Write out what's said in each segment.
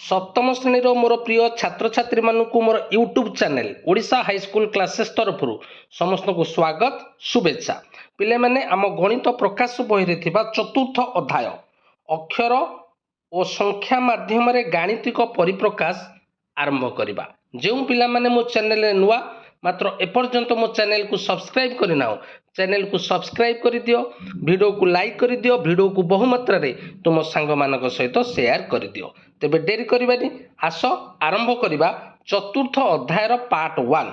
सप्तम श्रेणी मोर प्रिय छात्र छात्री मानक मोर YouTube channel Odisha high school classes तरफ समस्त को स्वागत शुभेच्छा। पिले माने आम गणित प्रकाश बही चतुर्थ अध्याय अक्षर और संख्या माध्यम रे गाणितिक परिप्रकाश आरंभ करवा। जो पिला माने मो चैनल नुआ मात्र एपर्यंत मो चैनल को सब्सक्राइब करना चैनल को सब्सक्राइब कर दियो, वीडियो को लाइक कर दियो, वीडियो को बहु मात्रा रे तुम सांग मानक सहित शेयर कर दियो। तेबे डेरी करबानी आस आरंभ करवा चतुर्थ अध्यायर पार्ट 1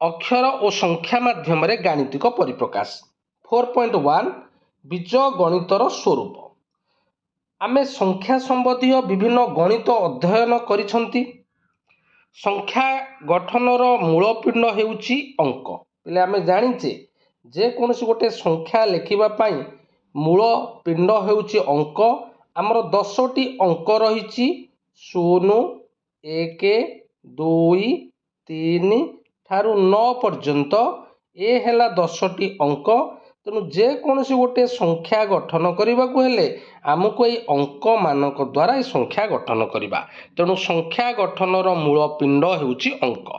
अक्षर और संख्या माध्यम रे गाणितिक परिप्रकाश 4.1 बीज गणितर स्वरूप। आमे संख्या संबंधी विभिन्न गणित अध्ययन करिसंती। संख्या गठनर मूलपिंड हेउची अंक। पहले आमे जानिचे जे कोनसी गोटे संख्या लिखिबा पई मूलपिंड हेउची अंक। आमर 10टी अंक रही 0 1 2 3 ठारू 9 पर्यंत ए हेला 10टी अंक। तेणु जेकोसी गोटे संख्या गठन करने को हेले आमको ये अंक मानक द्वारा ये संख्या गठन करवा। तेणु संख्या गठनर मूलपिंड हेउची अंक।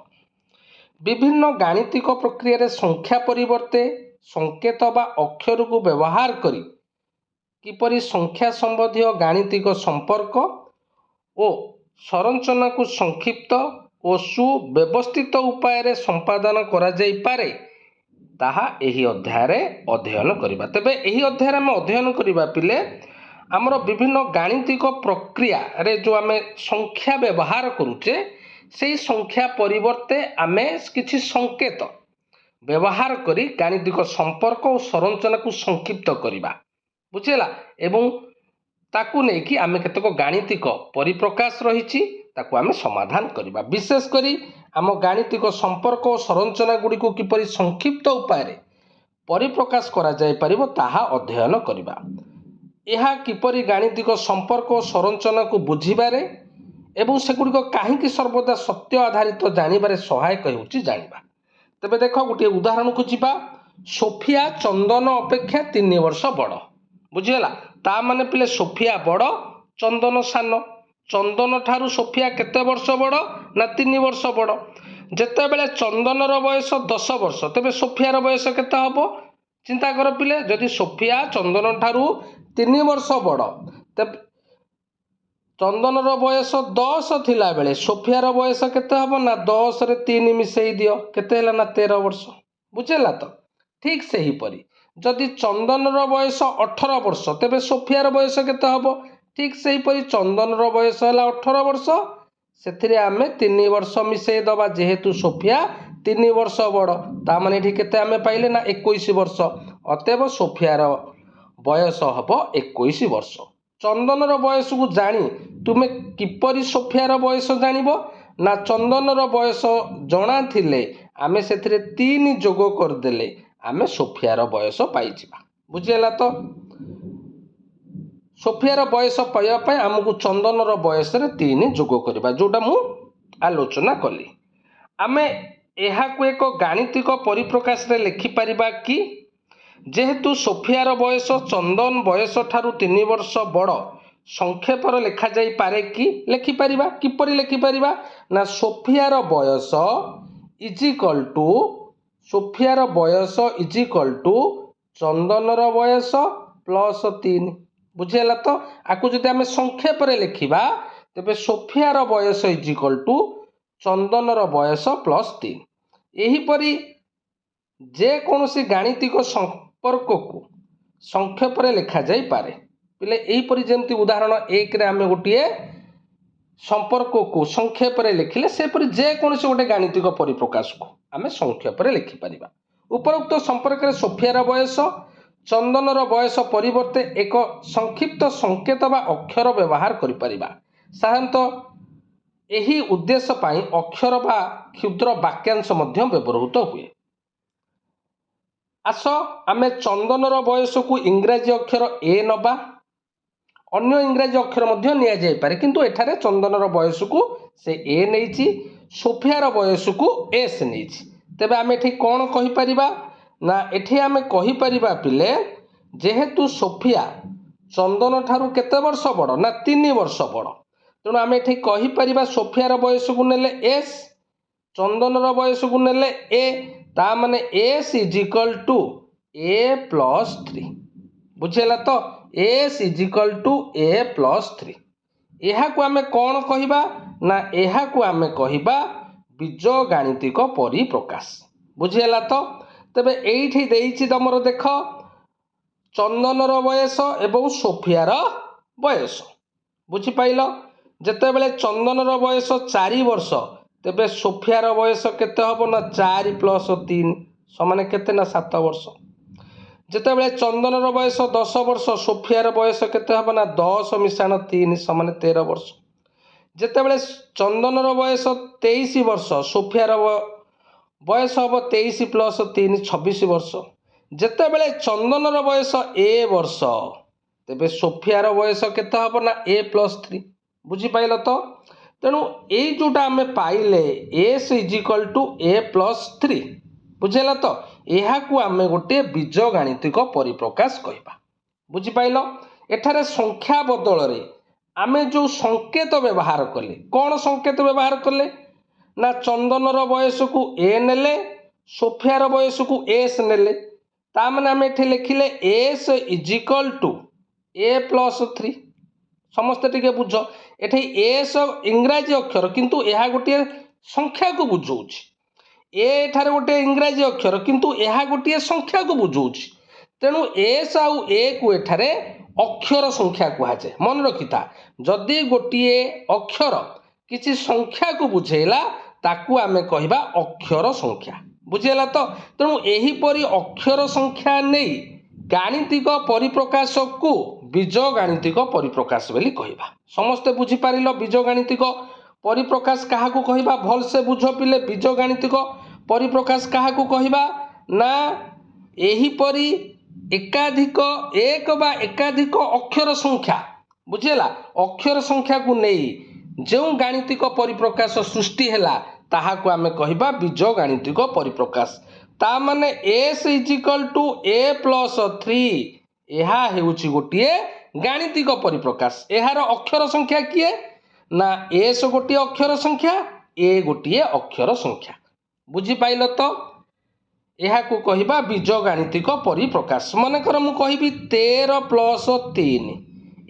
विभिन्न गाणितिक प्रक्रिया संख्या परिवर्ते संकेत बा अक्षर को व्यवहार करी किपरि संख्या संबंधी गाणितिक संपर्क और संरचना को संक्षिप्त और सुव्यवस्थित उपाय संपादन करा जाई पारे ताहा एही अध्याय रे अध्ययन करिबा। तबे एही अध्याय रे हम अध्ययन करिबा पिले आमर विभिन्न गाणितिक प्रक्रिया रे जो आमे संख्या व्यवहार करूचे सेही संख्या परिवर्ते आमे किछि संकेत व्यवहार करी गाणितिक संपर्क और संरचना को संक्षिप्त करिबा। बुझेला एवं ताकू नहीं कि आमे केतक गाणितिक परिप्रकाश रही ताकू आमे समाधान करिबा। विशेष करी आम गाणितिक संपर्क और संरचना गुड़ी को किपरि संक्षिप्त उपाय रे परिप्रकाश करा जाय परिबो ताहा अध्ययन करिबा। एहा किपरि गाणितिक संपर्क और संरचना को बुझिबारे एवं सेगुड़ी को काहींकि सर्वदा सत्य आधारित जानिबारे सहायक हेउची जानिबा। तबे देखो गोटे उदाहरण को जिबा। सोफिया चंदन अपेक्षा 3 वर्ष बड़। बुझीगला ता माने पिले सोफिया बड़ चंदन सान। चंदन ठारू सोफिया केते वर्ष बड़ ना 3 वर्ष बड़। जेते बेले चंदनर बयस 10 वर्ष तेबे सोफियार बयस केते हबो चिंता कर पिले। जदि सोफिया चंदन ठारू 3 वर्ष बड़ तेबे चंदनर बयस 10 थिला बेले सोफियार बयस केते हबो ना 10 रे 3 मिसेई दियो केते हैला ना 13 वर्ष। बुझेला तो ठीक सही परी जदि चंदनर बयस 18 वर्ष तेबे सोफियार बयस केते हबो ठीक सही परी चंदनर बयस हैला 18 वर्ष सेथिरे आमे 3 वर्ष मिसेई दबा जेहेतु सोफिया 3 वर्ष बड़ ता माने एठी केते आमे पाइले ना 21 वर्ष। अतएव सोफियार बयस हबो 21 वर्ष। चंदनर बयस को जानी तुमे किपरि सोफियार बयस जानिबो ना चंदनर बयस जणा थिले आमे सेथिरे 3 जोग कर देले आमे सोफियार बयस पाई जिबा। बुझियला तो सोफियार बयस पाइबा पय हमकु चंदनर बयस रे 3 जोग करबा जोटा मु आलोचना कली। आमे एहा को एक गाणितिक परिप्रकाश रे लिखि परिबा कि जेहेतु सोफियार बयस चंदन बयस ठारू 3 वर्ष बड़ संक्षेप लिखा जाई पारे कि लिखि परिबा। किपरि लिखि परिबा ना सोफियार बयस इज इक्वल टू सोफियार बयस इज इक्वल टू चंदनर बयस प्लस 3। बुझेला तो आकु जदि आमे संक्षेप रे लिखिबा तेबे सोफियार बयस इज इक्वल टू चंदनर बयस प्लस 3। एही परी जे कोनोसी गाणितिक संपर्क को संक्षेप रे लिखा जाई पारे। पिले एही परी जेमति उदाहरण 1 रे आमे गोटिए संपर्क को संक्षेप रे लिखिले से परी जे कोनोसी गोटे गाणितिक परिप्रकाश को आमे संक्षेप रे लिखि परिबा। उपरोक्त संपर्क रे सोफियार बयस चंदनर बयस परिवर्ते एक संक्षिप्त संकेत बा अक्षर व्यवहार करि परिबा। साधारणतः एही उद्देश्य पाई अक्षर बा क्षुद्र वाक्यांश मध्य व्यवहृत हुए। आस आमे चंदनर बयस को इंग्राजी अक्षर ए नबा। अन्य इंग्राजी अक्षर मध्य निया जाय पारे किंतु एठारे चंदनर बयस को से ए नैछि सोफियार बयस को एस नैछि। तेबे आमे एठी कोन कहि परिबा ना एठी आमे कहि परिबा पिले जेहेतु सोफिया चंदन ठारू केते वर्ष बड़ ना 3 वर्ष बड़ तेणु आम ये कहीपर सोफियार बयस को नेले एस, चंदनर बयस को नेले ए, ता माने s is equal to A plus 3। बुझेगा तो s is equal to A plus 3। यह आम कौन कहवा ना यह आम कहवा बीजगाणितिक परिप्रकाश। बुझीगला तो तेबे एठी देइछि तमरो देख चंदनर बयस एवं सोफियार बयस। बुझी पाइल जेतेबेले चंदनर बयस 4 वर्ष तेबे सोफियार बयस केते हबो ना 4 प्लस 3 समान केते ना 7 वर्ष। जेतेबेले चंदनर बयस 10 वर्ष सोफियार बयस केते हबो ना 10 मिशाण 3 समान 13 वर्ष। जेतेबेले चंदनर बयस 23 वर्ष सोफियार बयस हम 23 प्लस 3 26 वर्ष। जेतेबेले चंदनर बयस ए वर्ष तेबे सोफियार बयस केते हबो ना ए प्लस 3। बुझी पाइल तो तेणु यही जोटा आम पाइले s is equal to A plus 3। बुझेगा तो यह आम गोटे बीजगाणितिक परिप्रकाश कहवा। बुझिपाइल एठारे संख्या बदल आमे जो संकेत व्यवहार कले कौन संकेत व्यवहार कले ना चंदनर बयस को ए नेले सोफियार बयस को एस नेले ता माने आमे एठी लिखिले S is equal to A plus 3। समस्ते टिके बुझ एठी एस इंग्राजी अक्षर किंतु यह गोटे संख्या को बुझाऊछि। एठारे गोटे इंग्राजी अक्षर किंतु यह गोटे संख्या को बुझाऊछि। तेणु एस आउ ए को एठारे अक्षर संख्या कहुए। मन रखी था जदि गोटे अक्षर किसी संख्या को बुझेला ताकू आमे कहवा अक्षर संख्या। बुझेला तो तेणु एहीपरि अक्षर संख्या नहीं गाणितिक परिप्रकाश को बीजगाणितिक परिप्रकाश बोली कहवा। समस्ते बुझीपार बीजगाणितिक परिप्रकाश क्या कहवा भल से बुझ पिले। बीजगाणितिक परिप्रकाश क्या कहवा ना एहीपरि एकाधिक एक बा एकाधिक अक्षर संख्या बुझेला अक्षर संख्या को नहीं जो गाणितिक परिप्रकाश सृष्टि हैला ताहाको आमे कहबा बीजगाणितिक परिप्रकाश। ता माने s is equal to A plus 3 यह हेउची गोटे गाणितिक परिप्रकाश। एहार अक्षर संख्या किए ना एस गोटे अक्षर संख्या ए गोटे अक्षर संख्या। बुझी पाइल तो यह को कहबा बीजगाणितिक परिप्रकाश। मनकर मु कहबी 13 प्लस 3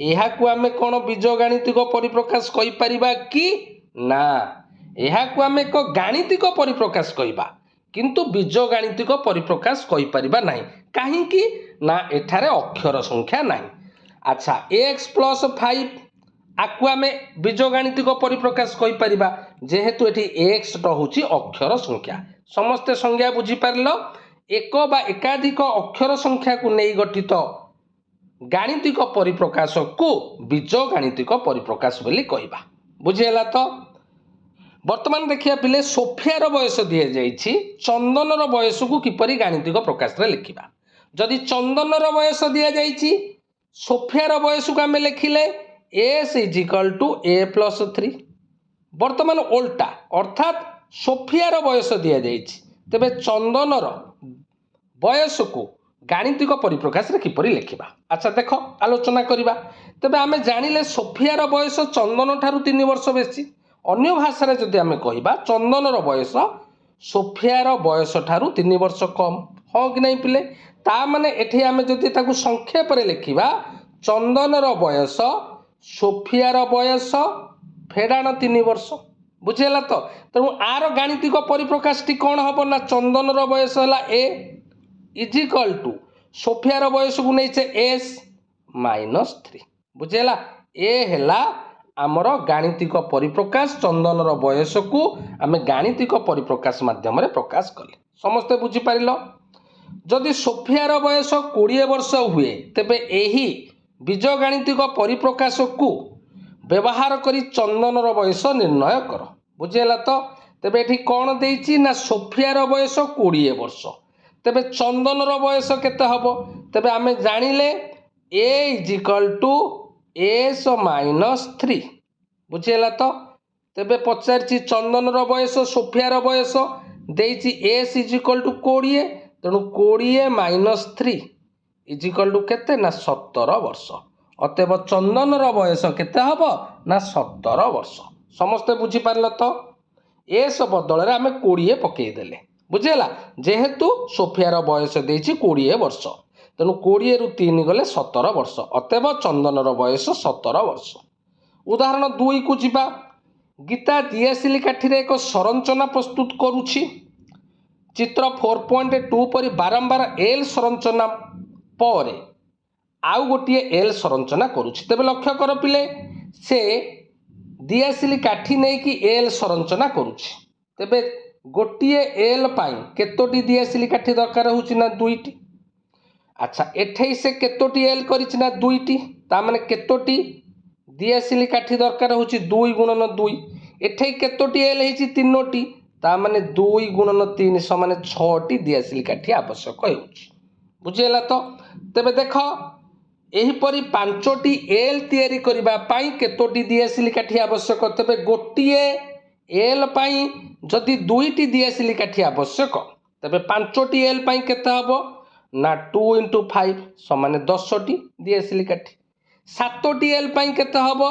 यह को आमे कौन बीजगाणितिक परिप्रकाश कहि परिबा कि ना यह को आमे एक गाणितिक परिप्रकाश कहबा किंतु बीजगाणितिक परिप्रकाश कहि परिबा नाही। काहे कि ना एठारे अक्षर संख्या नाही। अच्छा x प्लस 5 आकु आमे बीजगाणितिक परिप्रकाश कहि परिबा जेहेतु एठी x ट होची अक्षर संख्या। समस्ते संज्ञा बुझी पारल एक बा एकाधिक अक्षर संख्या को नहीं गठित गाणितिक परिप्रकाश को बीजगाणितिक परिप्रकाश बोली कहबा। बुझीगला तो वर्तमान देखिया पिले सोफियार बयस दिए जाइछि चंदनर बयस को किपरि गाणितिक प्रकाश रे लिखिबा। जदि चंदनर बयस दिया जाइछि सोफियार बयस को आमे लिखिले S is equal to A plus 3। वर्तमान उल्टा अर्थात सोफियार बयस दिया जाइछि तेबे चंदनर बयस को गाणितिक परिप्रकाश रे किपरि लिखिबा। अच्छा देख आलोचना करिबा। तेबे आमे जानिले सोफियार बयस चंदन ठारू 3 वर्ष बेसी। अन्य भाषा रे जदि आमे कहिबा चंदनर बयस सोफियार बयस ठारू 3 वर्ष कम। हाँ कि नहीं पिले ता माने एठी आमे जदि ताकू संक्षेप रे लिखिबा चंदनर बयस सोफियार बयस फेडाण 3 वर्ष। बुझेला तो तेणु आर गाणितिक परिप्रकाश टी कौन हम ना चंदनर बयस है ए इज इक्वल टू सोफियार बयस को नहीं से एस माइनस 3। बुझेला ए हैला आमर गाणितिक परिप्रकाश चंदनर बयस को आमे गाणितिक परिप्रकाश माध्यम रे प्रकाश कले। समस्ते बुझी पारिल जदि सोफियार बयस 20 वर्ष हुए तेबे एही बीजगाणितिक परिप्रकाश को व्यवहार करी चंदनर बयस निर्णय कर। बुझेला तो तेबे एठी कौन देइछि ना सोफियार बयस 20 वर्ष तेबे चंदनर बयस केते हबो तेबे आमे जानिले A is equal to S minus 3। बुझेला तो तेबे पचारछि चंदनर बयस सोफियार बयस देइछि एस इज इक्वल टू 20 तेणु 20 माइनस 3 इज इक्वल टू केते ना 17 वर्ष। ଅତଏବ ଚନ୍ଦନର ବୟସ କେତେ ହେବ ନା 17 ବର୍ଷ। ସମସ୍ତେ ବୁଝିପାରିଲ ତ? ଏସ୍ ବଦଳରେ ଆମେ 20 ପକେଇଦେଲେ, ବୁଝିହେଲା। ଯେହେତୁ ସୋଫିଆର ବୟସ ଦେଇଛି 20 ବର୍ଷ, ତେଣୁ 20ରୁ 3 ଗଲେ 17 ବର୍ଷ। ଅତଏବ ଚନ୍ଦନର ବୟସ 17 ବର୍ଷ। ଉଦାହରଣ 2କୁ ଯିବା। ଗୀତା ଦିଆସିଲି କାଠିରେ ଏକ ସଂରଚନା ପ୍ରସ୍ତୁତ କରୁଛି। ଚିତ୍ର 4.2 ପରି ବାରମ୍ବାର ଏଲ୍ ସଂରଚନା ପରେ ଆଉ ଗୋଟିଏ ଏଲ୍ ସଂରଚନା କରୁଛି। ତେବେ ଲକ୍ଷ୍ୟ କର ପିଲେ, ସେ ଦିଆସିଲି କାଠି ନେଇକି ଏଲ୍ ସଂରଚନା କରୁଛି। ତେବେ ଗୋଟିଏ ଏଲ୍ ପାଇଁ କେତୋଟି ଦିଆସିଲି କାଠି ଦରକାର ହେଉଛି ନା 2ଟି। ଆଚ୍ଛା, ଏଠେଇ ସେ କେତୋଟି ଏଲ୍ କରିଛି ନା 2ଟି। ତା ମାନେ କେତୋଟି ଦିଆସିଲି କାଠି ଦରକାର ହେଉଛି 2 ଗୁଣନ 2। ଏଠେଇ କେତୋଟି ଏଲ୍ ହେଇଛି 3ଟି। ତା ମାନେ 2 ଗୁଣନ 3 ସମାନେ 6ଟି ଦିଆସିଲି କାଠି ଆବଶ୍ୟକ ହେଉଛି। ବୁଝିହେଲା ତ? ତେବେ ଦେଖ, ଏହିପରି 5ଟି ଏଲ୍ ତିଆରି କରିବା ପାଇଁ କେତୋଟି ଦିଆସିଲି କାଠି ଆବଶ୍ୟକ? ତେବେ ଗୋଟିଏ ଏଲ୍ ପାଇଁ ଯଦି 2ଟି ଦିଆସିଲି କାଠି ଆବଶ୍ୟକ, ତେବେ 5ଟି ଏଲ୍ ପାଇଁ କେତେ ହେବ ନା 2 × 5 ସମାନେ 10ଟି ଦିଆସିଲି କାଠି। 7ଟି ଏଲ୍ ପାଇଁ କେତେ ହେବ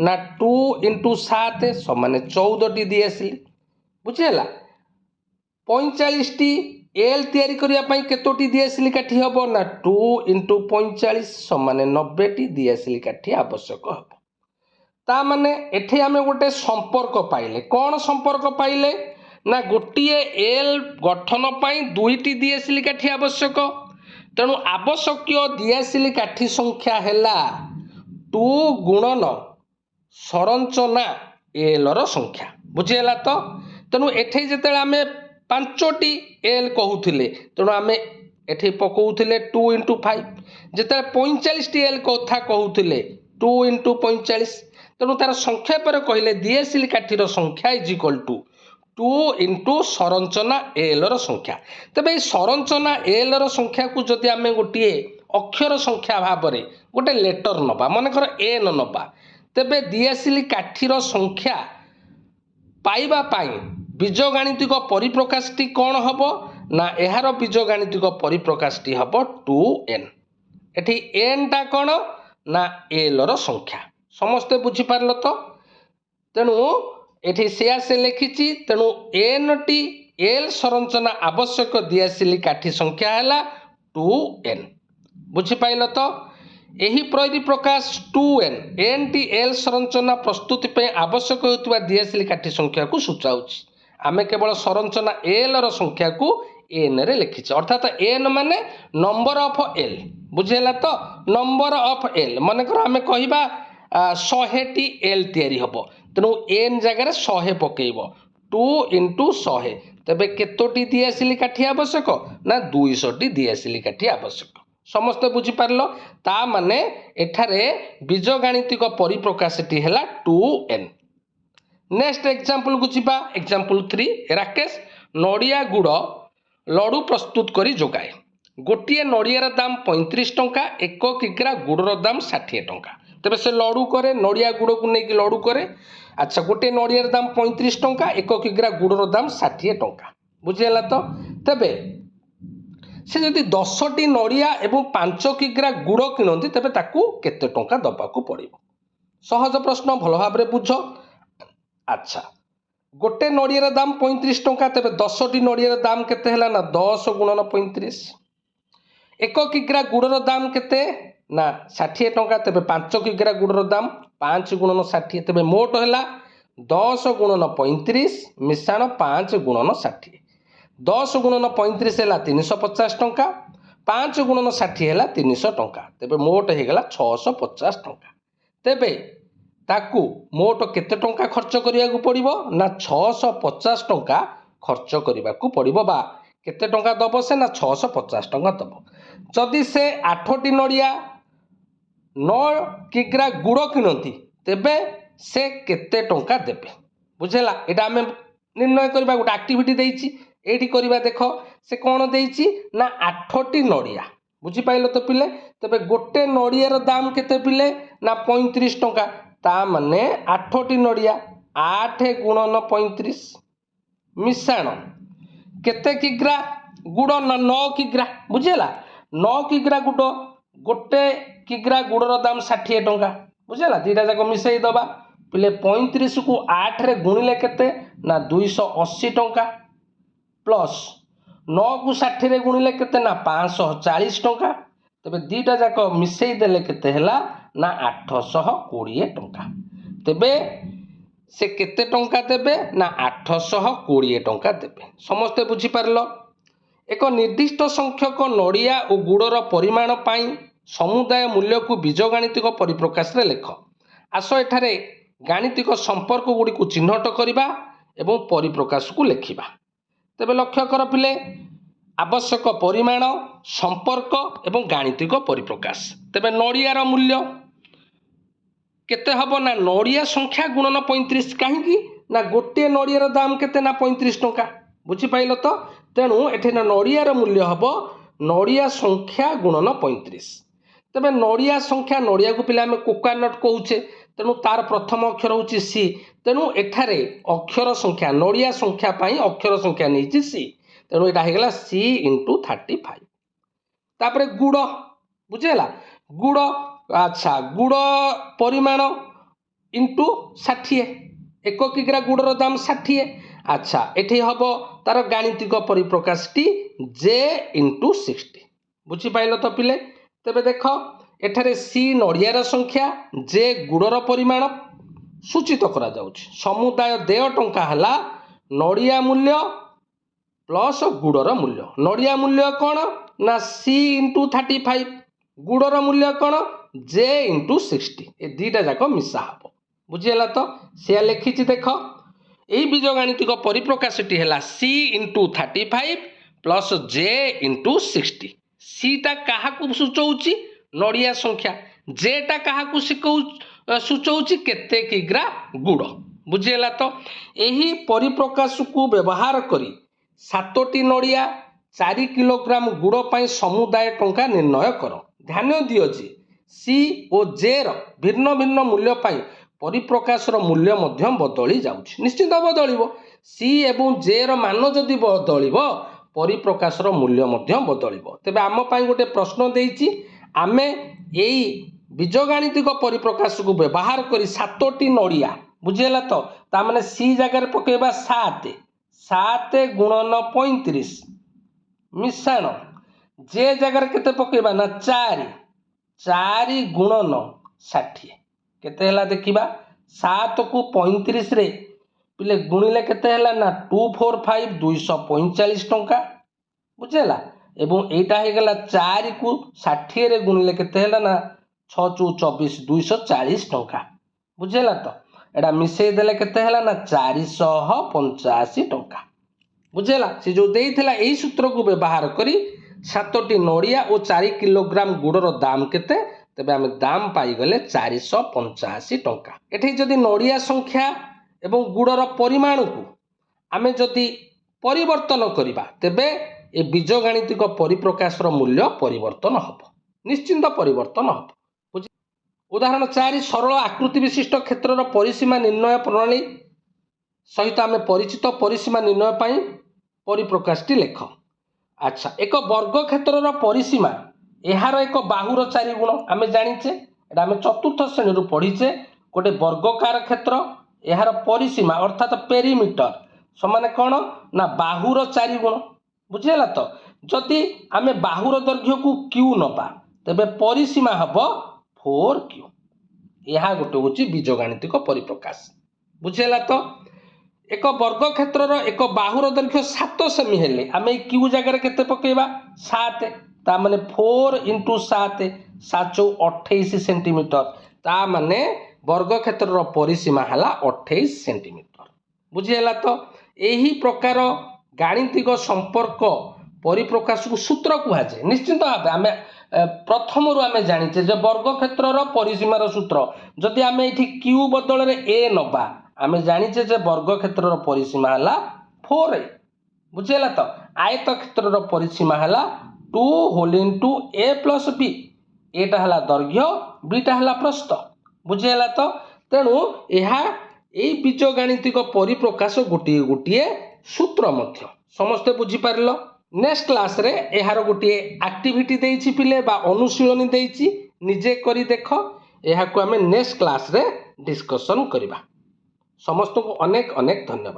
ନା 2 × 7 ସମାନେ 14ଟି ଦିଆସିଲି। ବୁଝିହେଲା। 45ଟି ଏଲ୍ ତିଆରି କରିବା ପାଇଁ କେତୋଟି ଦିଆସିଲି କାଠି ହେବ ନା 2 × 45 ସମାନେ 90ଟି ଦିଆସିଲି କାଠି ଆବଶ୍ୟକ ହେବ। ତା ମାନେ ଏଠି ଆମେ ଗୋଟେ ସମ୍ପର୍କ ପାଇଲେ। କ'ଣ ସମ୍ପର୍କ ପାଇଲେ ନା ଗୋଟିଏ ଏଲ୍ ଗଠନ ପାଇଁ 2ଟି ଦିଆସିଲି କାଠି ଆବଶ୍ୟକ। ତେଣୁ ଆବଶ୍ୟକୀୟ ଦିଆସିଲି କାଠି ସଂଖ୍ୟା ହେଲା 2 ଗୁଣନ ସଂରଚନା ଏଲ୍ର ସଂଖ୍ୟା। ବୁଝିହେଲା ତ? ତେଣୁ ଏଠି ଯେତେବେଳେ ଆମେ 5ଟି ଏଲ୍ କହୁଥିଲେ, ତେଣୁ ଆମେ ଏଠି ପକାଉଥିଲେ 2 × 5। ଯେତେବେଳେ 45ଟି ଏଲ୍ କଥା କହୁଥିଲେ 2 × 45। ତେଣୁ ତାର ସଂକ୍ଷେପରେ କହିଲେ ଦିଆସିଲି କାଠିର ସଂଖ୍ୟା = 2 × ସଂରଚନା ଏଲ୍ର ସଂଖ୍ୟା। ତେବେ এই ସଂରଚନା ଏଲ୍ର ସଂଖ୍ୟାକୁ ଯଦି ଆମେ ଗୋଟିଏ ଅକ୍ଷର ସଂଖ୍ୟା ଭାବରେ ଗୋଟେ ଲେଟର ନେବା, ମନେକର ଏନ୍ ନେବା, ତେବେ ଦିଆସିଲି କାଠିର ସଂଖ୍ୟା ପାଇବା ପାଇଁ ବୀଜଗାଣିତିକ ପରିପ୍ରକାଶଟି କ'ଣ ହେବ ନା ଏହାର ବୀଜଗାଣିତିକ ପରିପ୍ରକାଶଟି ହେବ 2n। ଏଠି nଟା କ'ଣ ନା ଏଲ୍ର ସଂଖ୍ୟା। ସମସ୍ତେ ବୁଝିପାରିଲ ତ? ତେଣୁ ଏଠି ସେ ଲେଖିଛି, ତେଣୁ nଟି ଏଲ୍ ସଂରଚନା ଆବଶ୍ୟକ ଦିଆସିଲି କାଠି ସଂଖ୍ୟା ହେଲା 2n। ବୁଝିପାରିଲ ତ? ଏହି ପରିପ୍ରକାଶ 2n nଟି ଏଲ୍ ସଂରଚନା ପ୍ରସ୍ତୁତି ପାଇଁ ଆବଶ୍ୟକ ହେଉଥିବା ଦିଆସିଲି କାଠି ସଂଖ୍ୟାକୁ ସୂଚାଉଛି। ଆମେ କେବଳ ସଂରଚନା ଏଲ୍ର ସଂଖ୍ୟାକୁ nରେ ଲେଖିଛେ, ଅର୍ଥାତ୍ n ମାନେ ନମ୍ବର ଅଫ୍ ଏଲ୍। ବୁଝିହେଲା ତ? ନମ୍ବର ଅଫ୍ ଏଲ୍, ମନେକର ଆମେ କହିବା 100ଟି ଏଲ୍ ତିଆରି ହେବ, ତେଣୁ n ଜାଗାରେ 100 ପକେଇବ, 2 × 100। ତେବେ କେତୋଟି ଦିଆସିଲି କାଠି ଆବଶ୍ୟକ ନା 200ଟି ଦିଆସିଲି କାଠି ଆବଶ୍ୟକ। ସମସ୍ତେ ବୁଝିପାରିଲ? ତା ମାନେ ଏଠାରେ ବୀଜଗାଣିତିକ ପରିପ୍ରକାଶଟି ହେଲା 2n। ନେକ୍ସଟ ଏକ୍ସାମ୍ପଲକୁ ଯିବା। ଏକ୍ସାମ୍ପଲ 3। ରାକେଶ ନଡ଼ିଆ ଗୁଡ଼ ଲଡ଼ୁ ପ୍ରସ୍ତୁତ କରି ଯୋଗାଏ। ଗୋଟିଏ ନଡ଼ିଆର ଦାମ 35 ଟଙ୍କା, 1 କିଗ୍ରା ଗୁଡ଼ର ଦାମ 60 ଟଙ୍କା। ତେବେ ସେ ଲଡ଼ୁ କରେ, ନଡ଼ିଆ ଗୁଡ଼କୁ ନେଇକି ଲଡ଼ୁ କରେ। ଆଚ୍ଛା, ଗୋଟିଏ ନଡ଼ିଆର ଦାମ 35 ଟଙ୍କା, 1 କିଗ୍ରା ଗୁଡ଼ର ଦାମ 60 ଟଙ୍କା। ବୁଝିହେଲା ତ? ତେବେ ସେ ଯଦି 10ଟି ନଡ଼ିଆ ଏବଂ 5 କିଗ୍ରା ଗୁଡ଼ କିଣନ୍ତି, ତେବେ ତାକୁ କେତେ ଟଙ୍କା ଦେବାକୁ ପଡ଼ିବ? ସହଜ ପ୍ରଶ୍ନ, ଭଲ ଭାବରେ ବୁଝ। ଆଚ୍ଛା, ଗୋଟେ ନଡ଼ିଆର ଦାମ 35 ଟଙ୍କା, ତେବେ 10ଟି ନଡ଼ିଆର ଦାମ କେତେ ହେଲା ନା 10 ଗୁଣନ 35। 1 କିଗ୍ରା ଗୁଡ଼ର ଦାମ କେତେ ନା 60 ଟଙ୍କା, ତେବେ 5 କିଗ୍ରା ଗୁଡ଼ର ଦାମ 5 ଗୁଣନ 60। ତେବେ ମୋଟ ହେଲା 10 ଗୁଣନ 35 ମିଶାଣ 5 ଗୁଣନ 60। 10 ଗୁଣନ 35 ହେଲା 350 ଟଙ୍କା, 5 ଗୁଣନ 60 ହେଲା 300 ଟଙ୍କା। ତେବେ ମୋଟ ହେଇଗଲା 650 ଟଙ୍କା। ତେବେ ତାକୁ ମୋଟ କେତେ ଟଙ୍କା ଖର୍ଚ୍ଚ କରିବାକୁ ପଡ଼ିବ ନା 650 ଟଙ୍କା ଖର୍ଚ୍ଚ କରିବାକୁ ପଡ଼ିବ, ବା କେତେ ଟଙ୍କା ଦେବ ସେ ନା 650 ଟଙ୍କା ଦେବ। ଯଦି ସେ 8ଟି ନଡ଼ିଆ 9 କିଗ୍ରା ଗୁଡ଼ କିଣନ୍ତି, ତେବେ ସେ କେତେ ଟଙ୍କା ଦେବେ? ବୁଝିଲା? ଏଇଟା ଆମେ ନିର୍ଣ୍ଣୟ କରିବା। ଗୋଟେ ଆକ୍ଟିଭିଟି ଦେଇଛି, ଏଇଠି କରିବା। ଦେଖ, ସେ କ'ଣ ଦେଇଛି ନା 8ଟି ନଡ଼ିଆ। ବୁଝିପାରିଲ ତ ପିଲେ? ତେବେ ଗୋଟେ ନଡ଼ିଆର ଦାମ କେତେ ପିଲେ ନା 35 ଟଙ୍କା। ତା ମାନେ 8ଟି ନଡ଼ିଆ 8 ଗୁଣନ 35 ମିଶାଣ କେତେ କିଗ୍ରା ଗୁଡ଼ ନା 9 କିଗ୍ରା। ବୁଝିହେଲା? 9 କିଗ୍ରା ଗୁଡ଼ ଗୋଟେ किग्रा गुड़र दाम 60 टंका बुझेगा दीटा जाक मिसई दबा पिले 35 को 8 रे गुणिले केते ना 280 टंका प्लस 9 को 60 रे गुणिले केते ना 540 टंका तेबे दीटा जाक मिसई देले केते हला ना 820 टंका तेबे से केते टंका देबे ना 820 टंका देबे समस्ते बुझी पारलो एक निर्दिष्ट संख्यक नड़िया और गुड़र परिमाण पाई समुदाय मूल्य को बीजगाणितिक परिप्रकाश रे लेख आस एठारे गाणितिक संपर्क गुड़ी को चिन्हट करवा एवं परिप्रकाश को लेखिबा तेबे लक्ष्य कर पिले आवश्यक परिमाण संपर्क एवं गाणितिक परिप्रकाश तेबे नड़ियार मूल्य केते हबो ना नड़िया संख्या गुणन 35 कहीं ना गोटे नड़ियार दाम केते ना 35 टंका बुझी पाइल तो तेणु एठे नड़ियार मूल्य हबो नड़िया संख्या गुणन 35 तेबे नड़िया संख्या नड़िया को पिले आमे कोकोनट कहूचे तेणु तार प्रथम अक्षर होची सी तेणु एठारे अक्षर संख्या नड़िया संख्या पाई अक्षर संख्या नहीं सी तेणु एटा हेगला सी इंटू 35 तापरे गुड़ बुझेला गुड़ अच्छा गुड़ परिमाण इंटू 60 एक किग्रा गुड़र दाम 60 अच्छा एठी हबो तार गाणितिक परिप्रकाश टी जे इंटू 60 बुझी पाइल तो पिले तेबे देख एठारे सी नड़ियार संख्या जे गुड़र परिमाण सूचित करा जाउछि समुदाय देय टंका हला नड़िया मूल्य प्लस गुड़र मूल्य नड़िया मूल्य कौन ना सी इंटू 35 गुड़र मूल्य कौन जे इंटू 60 ए दीटा जाक मिसा हम बुझीगला तो सी लिखी देख यही बीजगाणितिक परिप्रकाशटी है सी इंटू 35 प्लस जे इंटू 60 सीटा क्या सूचौची नड़िया संख्या जेटा क्या सूचौची केते किग्रा गुड़ बुझीगला तो यही परिप्रकाश को व्यवहार करी 7टी नड़िया 4 किलोग्राम गुड़ पाई समुदाय टंका निर्णय कर ध्यान दियो जे सी और जे र भिन्न भिन्न मूल्य पाई परिप्रकाशर मूल्य मध्य बदली जाउछि निश्चित बदलिबो सी एवं जे र मान जदि बदलिबो परिप्रकाशर मूल्य मध्य बदलिबो तेबे आम पाई गोटे प्रश्न देइछि आमे एई बीजगाणितिक परिप्रकाश को व्यवहार करी 7टी नड़िया बुझीगला तो ता माने सी जगह पकेबा 7 गुणन 35 मिश्रण जे जगह केते पकेबा ना 4 गुणन 60 केते हला देखिबा 7 को 35 रे पिले गुणिले केते हला ना 245 245 टंका बुझेला एवं एटा हे गला 4 को 60 रे गुणिले केते हला ना 6 चु 24 240 टंका बुझेला तो एटा मिसई देले केते हला ना 485 टंका बुझेला से जो देइथिला एही सूत्र को व्यवहार करी 7टी नड़िया और 4 किलोग्राम गुड़र दाम केते तेबे आमे दाम पाई गले 485 टंका एठी जदि नड़िया संख्या एवं गुड़र परिमाण को आमे जदि परिवर्तन करिबा तेबे ए बीजगाणितिक परिप्रकाशर मूल्य परिवर्तन हबो निश्चिंत परिवर्तन हबो उदाहरण 4 सरल आकृति विशिष्ट क्षेत्रर परिसीमा निर्णय प्रणाली सहित आमे परिचित परिसीमा निर्णय पाई परिप्रकाशटी लेख अच्छा एक वर्ग क्षेत्रर परिसीमा एहार एक बाहुर 4 गुण आमे जानिचे एटा आमे चतुर्थ श्रेणी पढ़ीचे गोटे वर्गकार क्षेत्र एहार परिसीमा अर्थात पेरीमीटर समान कौन ना बाहुर 4 गुण बुझीगला तो जदि आमे बाहुर दैर्घ्य को क्यू नबा तेबे परिसीमा हबो 4q यह गोटे होची बीजगाणितिक परिप्रकाश बुझीगला तो एक वर्ग क्षेत्रर एक बाहुर दैर्घ्य 7 सेमी हेले आमे क्यू जगह केते पकेबा 7 ता माने 4 इंटू 7 7 28 सेंटीमीटर ता माने वर्ग क्षेत्रर परिसीमा हला 28 सेंटीमीटर बुझीगला तो एही प्रकार गाणितिक संपर्क परिप्रकाश को सूत्र कहुए निश्चित भाव आम प्रथम रू आम जाचे जे वर्ग क्षेत्रर परिसीमार सूत्र जदि आम ये क्यू बदल ए नबा आम जाचे जे वर्ग क्षेत्रर परिसीमा है 4a बुझीगला तो आयत क्षेत्रर परिसीमा है 2 whole into a plus b एटा है दैर्घ्य बीटा है प्रस्थ बुझीगला तो तेणु यह बीजगाणितिक परिप्रकाश गोटे गोटे सूत्र मध्य समस्ते बुझीपार नेक्स्ट क्लास रे यार गोटे एक्टिविटी देइछि पिले बा अनुशीलनी देइछि ନିଜେ କରି ଦେଖ। ଏହାକୁ ଆମେ ନେକ୍ସଟ କ୍ଲାସ୍ରେ ଡିସ୍କସନ୍ କରିବା। ସମସ୍ତଙ୍କୁ ଅନେକ ଅନେକ ଧନ୍ୟବାଦ।